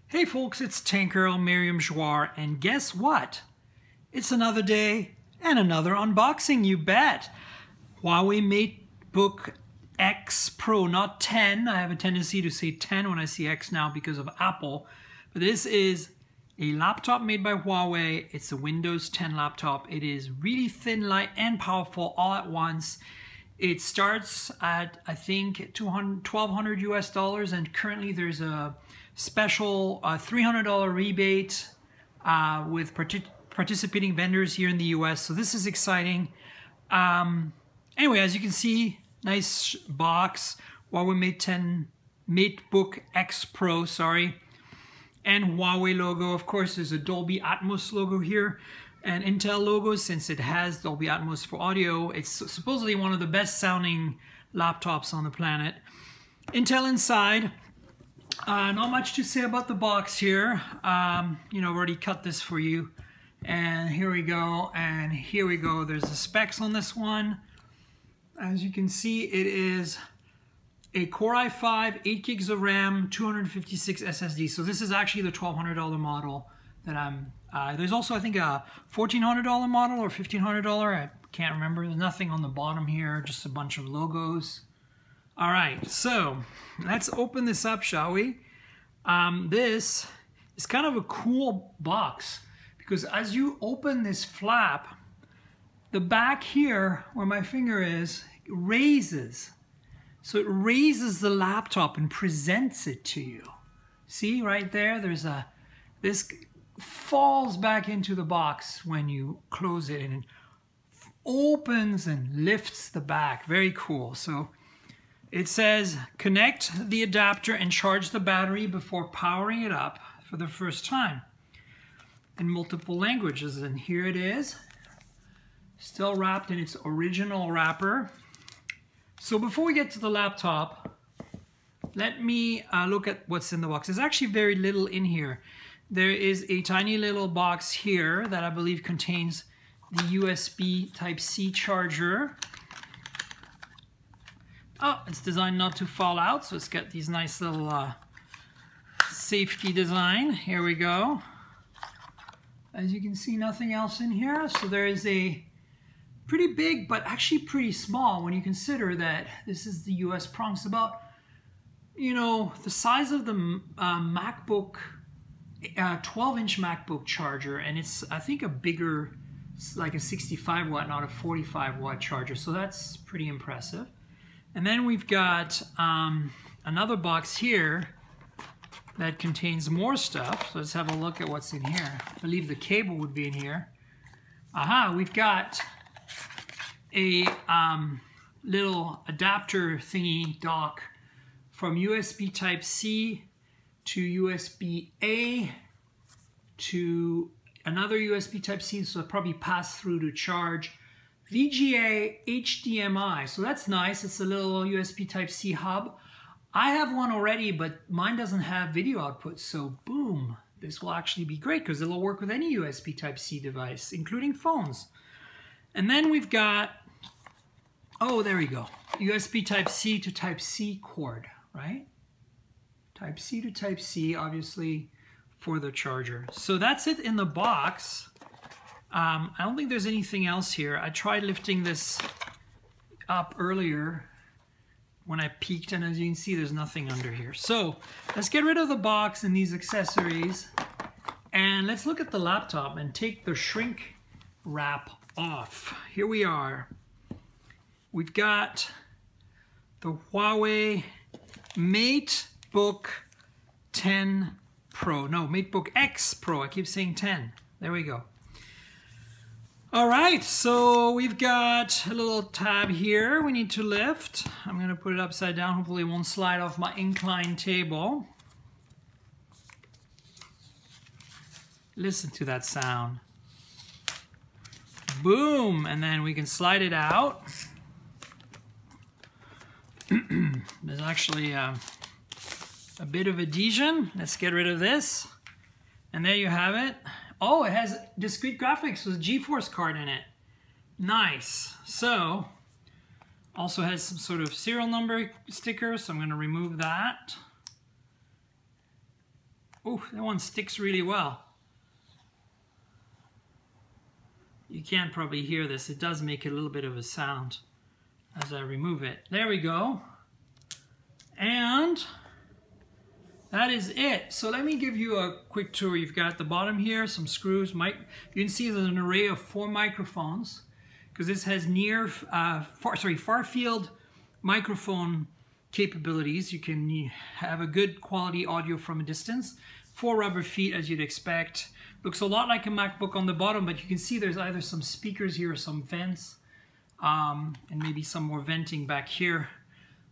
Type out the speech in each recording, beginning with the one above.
Hey folks, it's Tanker Miriam Jouar, and guess what? It's another day and another unboxing, you bet. Huawei MateBook X Pro, not 10. I have a tendency to say 10 when I see X now because of Apple. But this is a laptop made by Huawei. It's a Windows 10 laptop. It is really thin, light, and powerful all at once. It starts at, I think, $1,200 US, and currently there's a special $300 rebate with participating vendors here in the US. So this is exciting. Anyway, as you can see, nice box. Huawei MateBook X Pro, sorry. And Huawei logo. Of course, there's a Dolby Atmos logo here. And Intel logo, since it has Dolby Atmos for audio. It's supposedly one of the best sounding laptops on the planet. Intel inside. Not much to say about the box here. You know, I've already cut this for you. And here we go, and here we go. There's the specs on this one. As you can see, it is a Core i5, 8 gigs of RAM, 256 SSD. So this is actually the $1,200 model that I'm... there's also, I think, a $1,400 model or $1,500. I can't remember. There's nothing on the bottom here, just a bunch of logos. All right, so let's open this up, shall we? This is kind of a cool box because as you open this flap, the back here where my finger is raises. So it raises the laptop and presents it to you. See right there? There's a... This falls back into the box when you close it, and it opens and lifts the back. Very cool. So it says connect the adapter and charge the battery before powering it up for the first time in multiple languages. And here it is, still wrapped in its original wrapper. So before we get to the laptop, let me look at what's in the box. There's actually very little in here. There is a tiny little box here that I believe contains the USB Type-C charger. Oh, it's designed not to fall out, so it's got these nice little safety design. Here we go. As you can see, nothing else in here. So there is a pretty big, but actually pretty small when you consider that this is the US prong. It's about, you know, the size of the MacBook 12-inch MacBook charger, and it's, I think, a bigger, like a 65 watt, not a 45 watt charger, so that's pretty impressive. And then we've got another box here that contains more stuff, so let's have a look at what's in here. I believe the cable would be in here. Aha, we've got a little adapter thingy dock from USB Type-C to USB-A to another USB Type-C, so it'll probably pass through to charge. VGA HDMI, so that's nice. It's a little USB Type-C hub. I have one already, but mine doesn't have video output, so boom, this will actually be great because it'll work with any USB Type-C device, including phones. And then we've got, oh, there we go, USB Type-C to Type-C cord, right? Type-C to Type-C, obviously, for the charger. So that's it in the box. I don't think there's anything else here. I tried lifting this up earlier when I peeked, and as you can see, there's nothing under here. So let's get rid of the box and these accessories, and let's look at the laptop and take the shrink wrap off. Here we are. We've got the Huawei MateBook 10 Pro. No, MateBook X Pro. I keep saying 10. There we go. All right, so we've got a little tab here we need to lift. I'm going to put it upside down. Hopefully it won't slide off my inclined table. Listen to that sound. Boom! And then we can slide it out. There's actually a bit of adhesion. Let's get rid of this. And there you have it. Oh, it has discrete graphics with a GeForce card in it. Nice. So, also has some sort of serial number sticker, so I'm going to remove that. Oh, that one sticks really well. You can't probably hear this. It does make a little bit of a sound as I remove it. There we go. And that is it. So let me give you a quick tour. You've got at the bottom here some screws. You can see there's an array of 4 microphones because this has far field microphone capabilities. You can have a good quality audio from a distance. 4 rubber feet as you'd expect. Looks a lot like a MacBook on the bottom, but you can see there's either some speakers here or some vents, and maybe some more venting back here.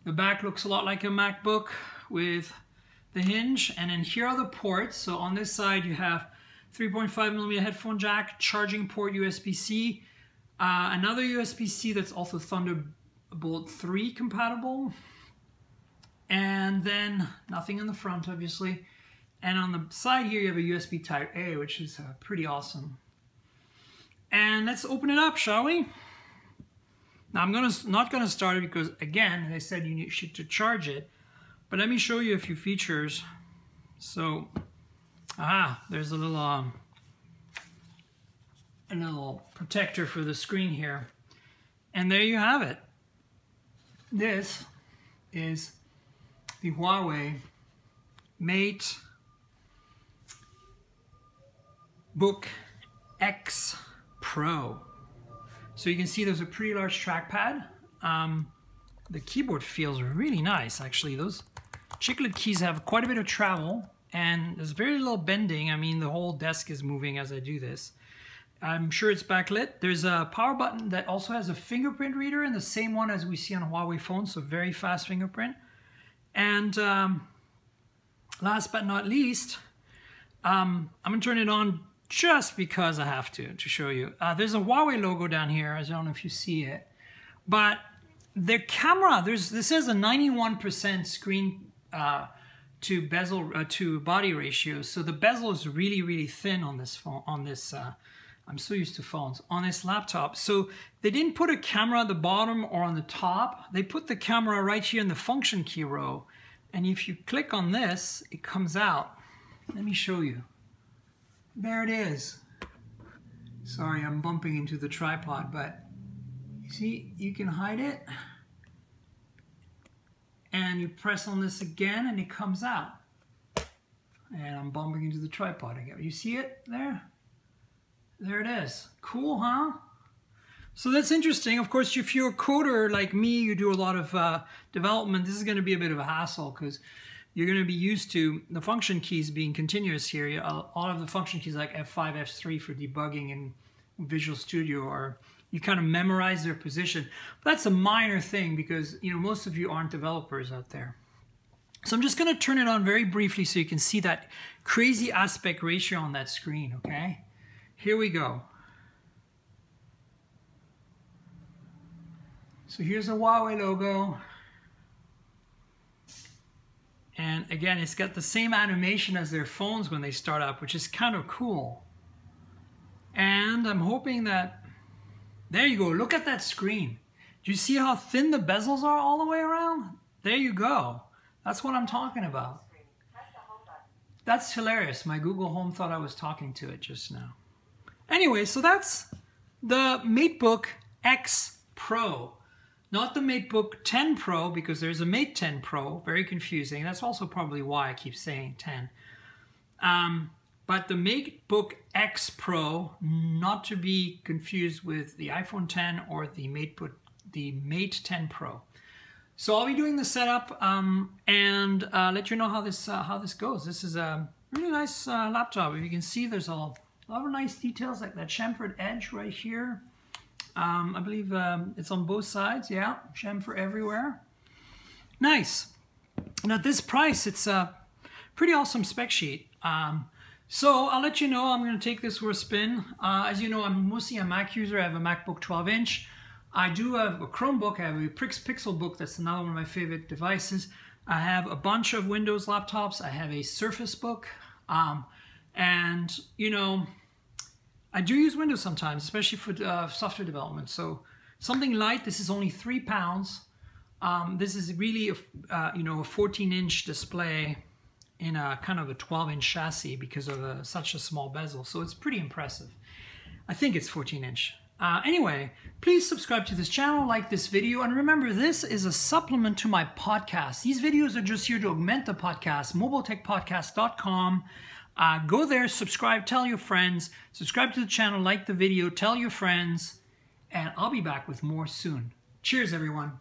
The back looks a lot like a MacBook with the hinge, and then here are the ports. So on this side you have 3.5mm headphone jack, charging port USB-C, another USB-C that's also Thunderbolt 3 compatible, and then nothing in the front obviously. And on the side here you have a USB Type A, which is pretty awesome. And let's open it up, shall we? Now I'm not gonna start it because, again, they said you need to charge it. But let me show you a few features. So, there's a little protector for the screen here. And there you have it. This is the Huawei MateBook X Pro. So you can see there's a pretty large trackpad. The keyboard feels really nice, actually. Those chiclet keys have quite a bit of travel, and there's very little bending. I mean, the whole desk is moving as I do this. I'm sure it's backlit. There's a power button that also has a fingerprint reader, and the same one as we see on Huawei phones, so very fast fingerprint. And last but not least, I'm gonna turn it on just because I have to show you. There's a Huawei logo down here. I don't know if you see it, but the camera, this is a 91% screen to bezel to body ratio. So the bezel is really thin on this phone. I'm so used to phones on this laptop. So they didn't put a camera at the bottom or on the top. They put the camera right here in the function key row. And if you click on this, it comes out. Let me show you. There it is. Sorry, I'm bumping into the tripod, but you see, you can hide it. And you press on this again and it comes out. And I'm bumping into the tripod again. You see it there? There it is. Cool, huh? So that's interesting. Of course, if you're a coder like me, you do a lot of development, this is going to be a bit of a hassle because you're going to be used to the function keys being continuous here. All of the function keys like F5, F3 for debugging in Visual Studio, or you kind of memorize their position. But that's a minor thing because, you know, most of you aren't developers out there. So I'm just going to turn it on very briefly so you can see that crazy aspect ratio on that screen, okay? Here we go. So here's a Huawei logo. And again, it's got the same animation as their phones when they start up, which is kind of cool. And I'm hoping that, there you go, look at that screen. Do you see how thin the bezels are all the way around? There you go. That's what I'm talking about. That's hilarious. My Google Home thought I was talking to it just now. Anyway, so that's the MateBook X Pro. Not the MateBook 10 Pro, because there's a Mate 10 Pro. Very confusing. That's also probably why I keep saying 10. But the MateBook X Pro, not to be confused with the iPhone 10 or the Mate 10 Pro. So I'll be doing the setup and let you know how this goes. This is a really nice laptop. If you can see, there's a lot of nice details, like that chamfered edge right here. I believe it's on both sides. Yeah, chamfer everywhere. Nice. And at this price, it's a pretty awesome spec sheet. So I'll let you know. I'm going to take this for a spin. As you know, I'm mostly a Mac user. I have a MacBook 12-inch. I do have a Chromebook. I have a Pixelbook. That's another one of my favorite devices. I have a bunch of Windows laptops. I have a Surface Book. And, you know, I do use Windows sometimes, especially for software development. So something light. This is only £3. This is really, you know, a 14-inch display. in a kind of a 12-inch chassis because of such a small bezel. So it's pretty impressive. I think it's 14-inch. Anyway, please subscribe to this channel, like this video, and remember, this is a supplement to my podcast. These videos are just here to augment the podcast, mobiletechpodcast.com. Go there, subscribe, tell your friends, subscribe to the channel, like the video, tell your friends, and I'll be back with more soon. Cheers, everyone.